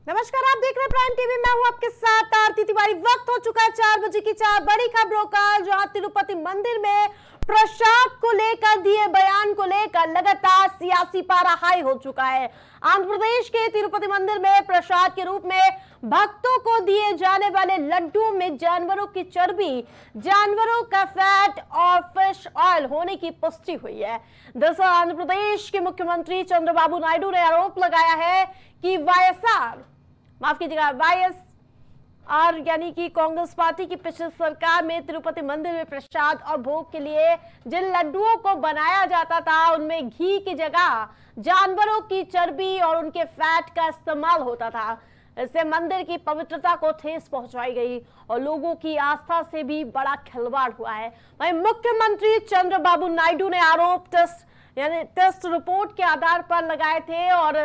नमस्कार, आप देख रहे हैं प्राइम टीवी। मैं हूं आपके साथ आरती तिवारी। वक्त हो चुका है 4 बजे की। 4 बड़ी खबरों का, जहां तिरुपति मंदिर में प्रसाद को लेकर दिए बयान को लेकर लगातार सियासी पारा हाई हो चुका है। आंध्र प्रदेश के तिरुपति मंदिर में प्रसाद के रूप में भक्तों को दिए जाने वाले लड्डुओं में जानवरों की चर्बी, जानवरों का फैट और फिश ऑयल होने की पुष्टि हुई है। दरअसल आंध्र प्रदेश के मुख्यमंत्री चंद्रबाबू नायडू ने आरोप लगाया है कि वाईएसआर यानी कि कांग्रेस पार्टी की पिछली सरकार में तिरुपति मंदिर में प्रसाद और भोग के लिए जिन लड्डुओं को बनाया जाता था उनमें घी की जगह जानवरों की चर्बी और उनके फैट का इस्तेमाल होता था। इससे मंदिर की पवित्रता को ठेस पहुंचाई गई और लोगों की आस्था से भी बड़ा खिलवाड़ हुआ है। वहीं मुख्यमंत्री चंद्रबाबू नायडू ने आरोप टेस्ट रिपोर्ट के आधार पर लगाए थे और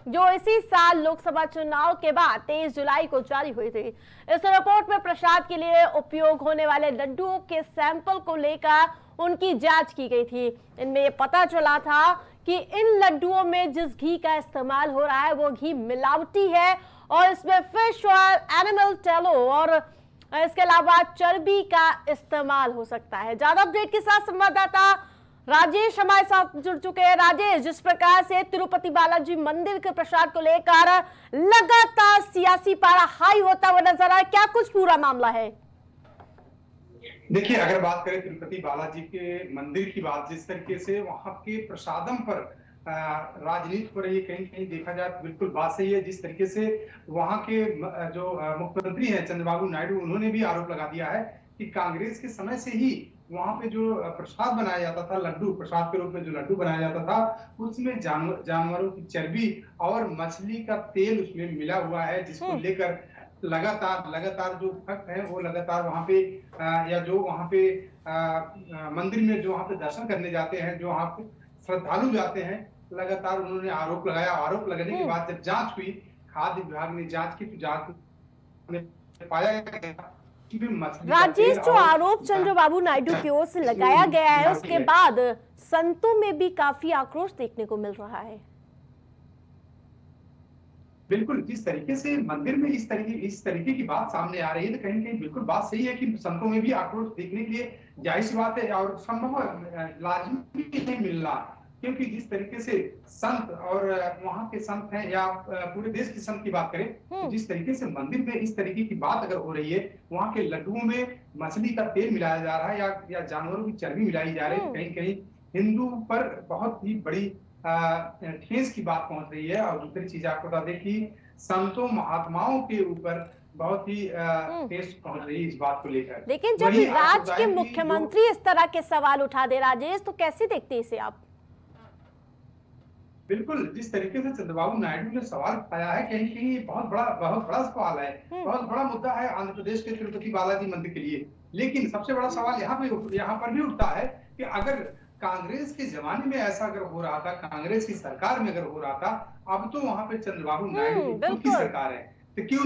जो इसी साल लोकसभा चुनाव के बाद 23 जुलाई को जारी हुई थी। इस रिपोर्ट में प्रसाद के लिए उपयोग होने वाले लड्डुओं के सैंपल को लेकर उनकी जांच की गई थी। इनमें ये पता चला था कि इन लड्डुओं में जिस घी का इस्तेमाल हो रहा है वो घी मिलावटी है और इसमें फिश ऑयल, एनिमल टेलो और इसके अलावा चर्बी का इस्तेमाल हो सकता है। ज्यादा अपडेट के साथ संवाददाता राजेश हमारे साथ जुड़ चुके हैं। राजेश, जिस प्रकार से तिरुपति बालाजी मंदिर के प्रसाद को लेकर लगातार सियासी पारा हाई होता हुआ नजर आया, क्या कुछ पूरा मामला है? देखिए, अगर बात करें तिरुपति बालाजी के मंदिर की बात, जिस तरीके से वहां के प्रसादम पर राजनीति हो रही है, कहीं कहीं देखा जाए तो बिल्कुल बात सही है। जिस तरीके से वहां के जो मुख्यमंत्री हैं चंद्रबाबू नायडू, उन्होंने भी आरोप लगा दिया है कि कांग्रेस के समय से ही वहां पे जो प्रसाद बनाया जाता था, लड्डू प्रसाद के रूप में जो लड्डू बनाया जाता था, उसमें जानवरों की चर्बी और मछली का तेल उसमें मिला हुआ है, जिसको लेकर लगातार जो भक्त हैं वो लगातार वहां पे या जो वहां पे मंदिर में जो वहां पे दर्शन करने जाते हैं, जो वहां पे श्रद्धालु जाते हैं, लगातार उन्होंने आरोप लगाया। आरोप लगाने के बाद जब जांच हुई, खाद्य विभाग ने जांच की, तो जांच में पाया गया राजेश, जो आरोप चंद्रबाबू नायडू की ओर से लगाया गया है उसके बाद संतों में भी काफी आक्रोश देखने को मिल रहा है। बिल्कुल, जिस तरीके से मंदिर में इस तरीके की बात सामने आ रही है, तो कहीं कहीं बिल्कुल बात सही है कि संतों में भी आक्रोश देखने के लिए जाहिर सी बात है और संभव लाजमी नहीं मिल रहा, क्योंकि जिस तरीके से संत और वहां के संत हैं या पूरे देश के संत की बात करें, तो जिस तरीके से मंदिर में इस तरीके की बात अगर हो रही है, वहां के लड्डुओं में मछली का तेल मिलाया जा रहा है या जानवरों की चर्बी मिलाई जा रही है, कहीं कहीं हिंदू पर बहुत ही बड़ी ठेस की बात पहुंच रही है। और दूसरी चीज आपको बता दें कि संतों महात्माओं के ऊपर बहुत ही ठेस पहुंच रही है इस बात को लेकर। लेकिन जब राज्य के मुख्यमंत्री इस तरह के सवाल उठा दे राजेश, तो कैसे देखते हैं इसे आप? बिल्कुल, जिस तरीके से चंद्रबाबू नायडू ने सवाल उठाया है, कहीं कहीं बहुत बड़ा सवाल है, बहुत बड़ा मुद्दा है आंध्र प्रदेश के तिरुपति बालाजी मंदिर के लिए। लेकिन सबसे बड़ा सवाल यहाँ पर भी उठता है कि अगर कांग्रेस के जमाने में ऐसा अगर हो रहा था, कांग्रेस की सरकार में अगर हो रहा था, अब तो वहां पे चंद्रबाबू नायडू की सरकार है, तो क्यों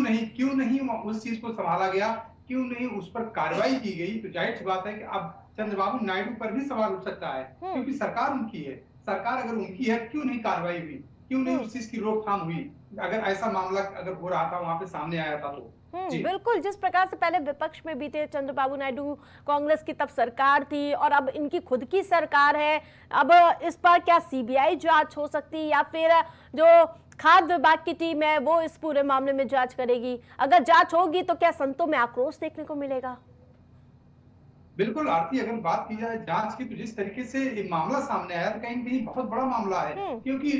नहीं उस चीज को संभाला गया, क्यों नहीं उस पर कार्रवाई की गई? तो जाहिर सी बात है कि अब चंद्रबाबू नायडू पर भी सवाल उठ सकता है, क्योंकि सरकार उनकी है। सरकार अगर उनकी है, क्यों नहीं कार्रवाई हुई, क्यों नहीं उस चीज की रोकथाम हुई, अगर ऐसा मामला अगर हो रहा था वहां पे सामने आया था तो। बिल्कुल, जिस प्रकार से पहले विपक्ष में भी थे चंद्रबाबू नायडू, कांग्रेस की तब सरकार थी और अब इनकी खुद की सरकार है। अब इस पर क्या सीबीआई जांच हो सकती है या फिर जो खाद्य विभाग की टीम है वो इस पूरे मामले में जांच करेगी? अगर जांच होगी तो क्या संतों में आक्रोश देखने को मिलेगा? बिल्कुल आरती, अगर बात की जाए जांच की, तो जिस तरीके से ये मामला सामने आया तो कहीं कहीं बहुत बड़ा मामला है, क्योंकि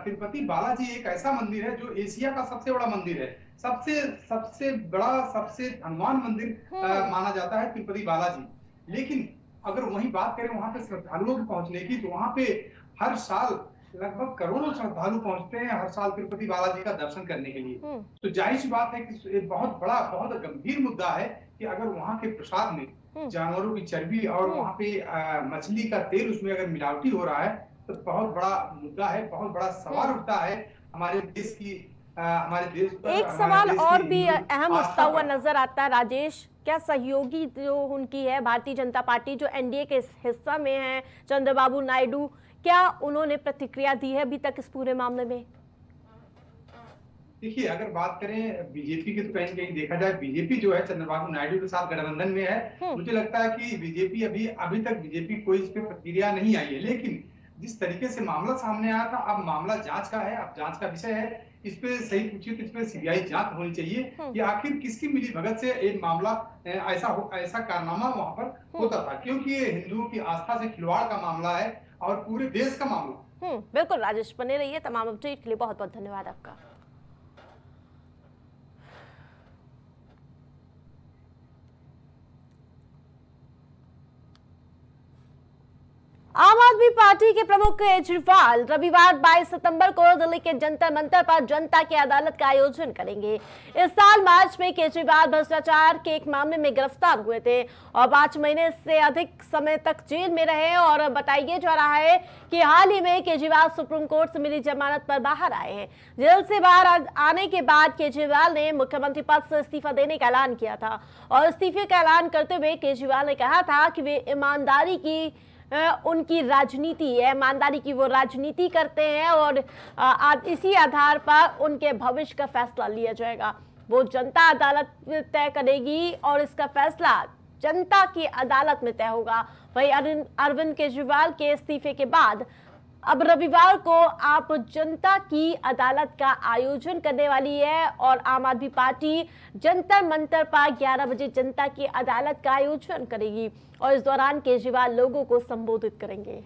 तिरुपति बालाजी एक ऐसा मंदिर है जो एशिया का सबसे बड़ा मंदिर है, सबसे बड़ा, सबसे धनवान मंदिर माना जाता है तिरुपति बालाजी। लेकिन अगर वही बात करें वहां पे श्रद्धालुओं के पहुंचने की, तो वहां पे हर साल लगभग करोड़ों श्रद्धालु पहुंचते हैं हर साल तिरुपति बालाजी का दर्शन करने के लिए। तो जाहिर सी बात है कि बहुत बड़ा, बहुत गंभीर मुद्दा है कि अगर वहां के प्रसाद में जानवरों की चर्बी और वहां पे मछली का तेल उसमें अगर मिलावटी हो रहा है, तो बहुत बड़ा मुद्दा है, बहुत बड़ा सवाल उठता है हमारे देश पर। एक सवाल और भी अहम उठता हुआ नजर आता है राजेश, क्या सहयोगी जो उनकी है भारतीय जनता पार्टी, जो एनडीए के हिस्सा में है, चंद्रबाबू नायडू, क्या उन्होंने प्रतिक्रिया दी है अभी तक इस पूरे मामले में? देखिए, अगर बात करें बीजेपी की तो कहीं कहीं देखा जाए, बीजेपी जो है चंद्रबाबू नायडू के साथ गठबंधन में है। मुझे लगता है कि बीजेपी अभी तक बीजेपी कोई इस पे प्रतिक्रिया नहीं आई है, लेकिन जिस तरीके से मामला सामने आया था, अब मामला जांच का है, अब जांच का विषय है। इस पे सही पूछिए तो इस पे सीबीआई जांच होनी चाहिए कि आखिर किसकी मिलीभगत से एक मामला ऐसा कारनामा वहां पर होता था, क्योंकि ये हिंदुओं की आस्था से खिलवाड़ का मामला है और पूरे देश का मामला। बिल्कुल राजेश, बने रहिए। तमाम अपडेट के लिए बहुत बहुत धन्यवाद आपका। आम आदमी पार्टी के प्रमुख केजरीवाल रविवार 22 सितंबर को दिल्ली के जंतर मंतर पर जनता की अदालत का आयोजन करेंगे। इस साल मार्च में केजरीवाल भ्रष्टाचार के एक मामले में गिरफ्तार हुए थे और 5 महीने से अधिक समय तक जेल में रहे। और बताया जा रहा है कि हाल ही में केजरीवाल सुप्रीम कोर्ट से मिली जमानत पर बाहर आए हैं। जेल से बाहर आने के बाद केजरीवाल ने मुख्यमंत्री पद से इस्तीफा देने का ऐलान किया था और इस्तीफे का ऐलान करते हुए केजरीवाल ने कहा था कि वे ईमानदारी की उनकी राजनीति है, ईमानदारी की वो राजनीति करते हैं और इसी आधार पर उनके भविष्य का फैसला लिया जाएगा। वो जनता अदालत तय करेगी और इसका फैसला जनता की अदालत में तय होगा। वहीं अरविंद केजरीवाल के इस्तीफे के बाद अब रविवार को आप जनता की अदालत का आयोजन करने वाली है और आम आदमी पार्टी जंतर मंतर पर 11 बजे जनता की अदालत का आयोजन करेगी और इस दौरान केजरीवाल लोगों को संबोधित करेंगे।